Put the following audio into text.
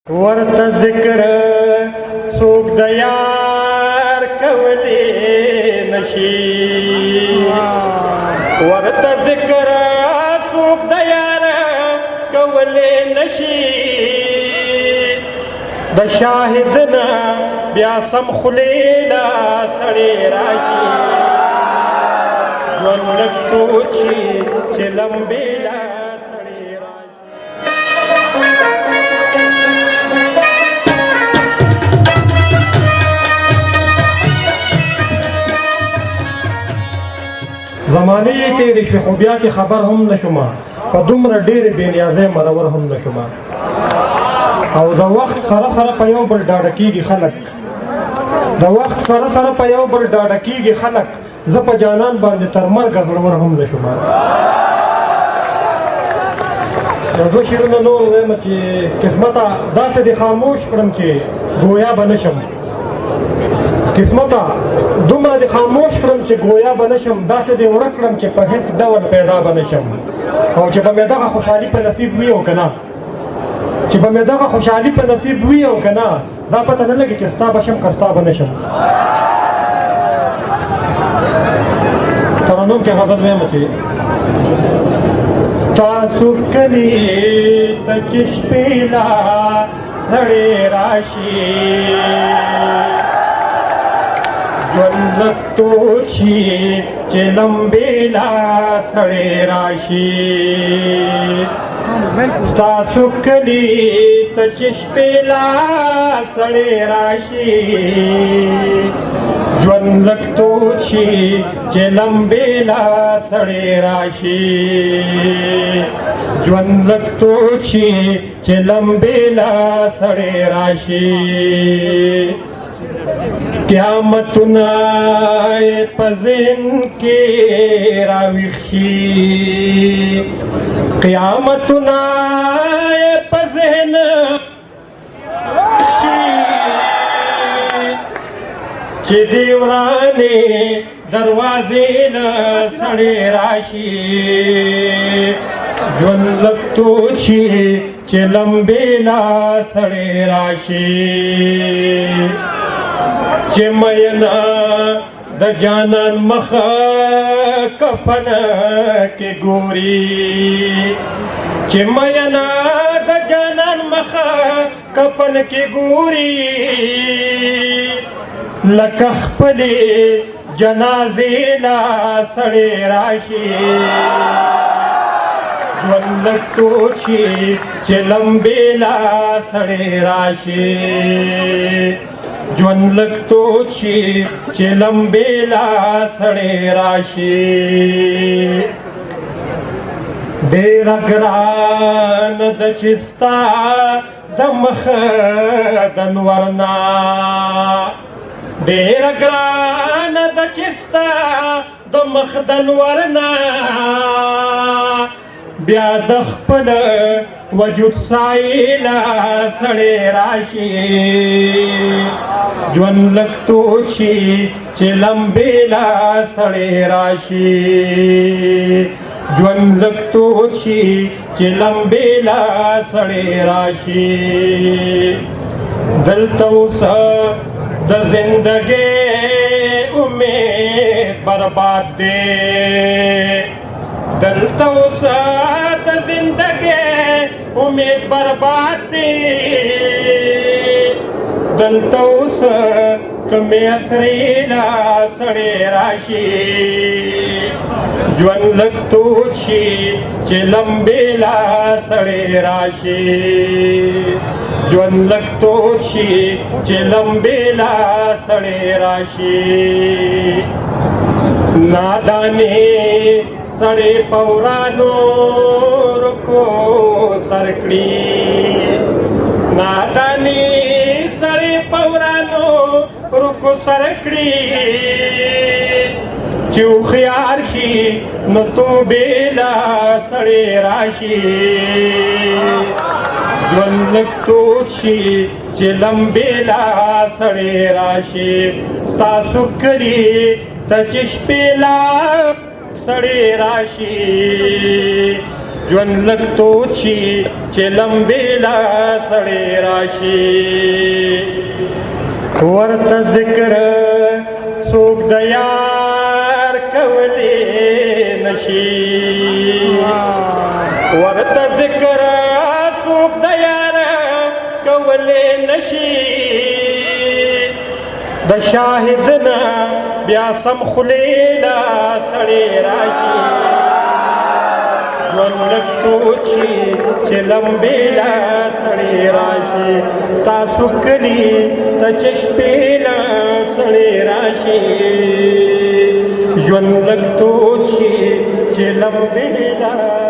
ورته ذکر څوک د یار کولی نشي، ورته ذکر څوک د یار کولی نشي، د شاهد نه بیا سم خولې له سړی راشي، ژوند لږ تود شي چې لمبې له سړی راشي. زمانې تېرې شوې خو بیا چې خبر هم نه شومه، په دومره ډېرې بې نیازۍ مرور هم نه شومه، او د وخت سره سره په یو بل ډاډه کېږي خلک، د وخت سره سره په یو بل ډاډه کېږي خلک، زه په جانان باندې تر مرګه زړور هم نه شومه. یو دوه شعرونه نور ووایم چې قسمته داسې دې خاموش کړم چې ګویا به نه شم، قسمته دومره دې خاموش کړم چې ګویا به نه شم، داسې دې ورک کړم چې په هېڅ ډول پیدا به نه شم، او چې به مې دغه خوشحالي په نصیب وي او که نه، چې به مې دغه خوشحالي په نصیب وي او که نه، دا پته نه لګي چې ستا به شم که ستا به نه شم. ترنم کې غزل وایم چې ستاسو کلي ته چې شپې لا سړی راشي، ژوند لږ تود شي چې لمبې لا سړی راشي، ستاسو کلي ته چې شپې لا سړی راشي، ژوند لږ تود شي چې لمبې لا سړی راشي، ژوند لږ تود شي چې لمبې لا سړی راشي. قیامتونه په ذهن کې راویښ شي، قیامتونه په ذهن شي، چې دې ورانې دروازې له سړی راشي، ژوند لږ تود شي چې لمبې لا سړی راشي، چې مینا د جانان مخه کفن کې ګوري، چې مینا د جانان مخه کفن کې ګوري، لکه خپلې جنازې لا سړی راشي، ژوند لږ تود شي چې لمبې لا سړی راشي، ژوند لږ تود شي چې لمبې لا سړی راشي. ډېره ګرانه ده چې ستا د مخه د نور نه، ډېره ګرانه ده چې ستا د مخ د نور نه، بیا د خپل وجود سایې له سړی راشي، ژوند لږ تود شي چې لمبې لا سړی راشي، ژوند لږ تود شي چې لمبې لا سړی راشي. دلته اوس د زندګۍ امید برباد دی، دلته اوس د زندګۍ امید برباد دی، دلته اوس کمې اسرې له سړی راشي، ژوند لږ تود شي چې لمبې لا سړی راشي، ژوند لږ تود شي چې لمبې لا سړی راشي. نادانې سړی په ورانو رکو سر کړي، نادانې سړی په ورانو رکو سر کړي، چې هوښیار شي نو توبې له سړی راشي، ژوند لږ تود شي چې لمبې له سړی راشي، ستاسو کلي ته چې شپې لا سړی راشي، ژوند لږ تود شي چې لمبې لا سړې راشي ورته ذکر څوک د یار کولی نشي ورته ذکر څوک د یار کولی نشي د شاهد نه بیا سم خولې لا سړې راشي ژوند لږ تود شي چې لمبې لا سړې راشي ستاسو کلي ته چې شپې لا سړې راشي ژوند لږ تود شي چې لمبې لا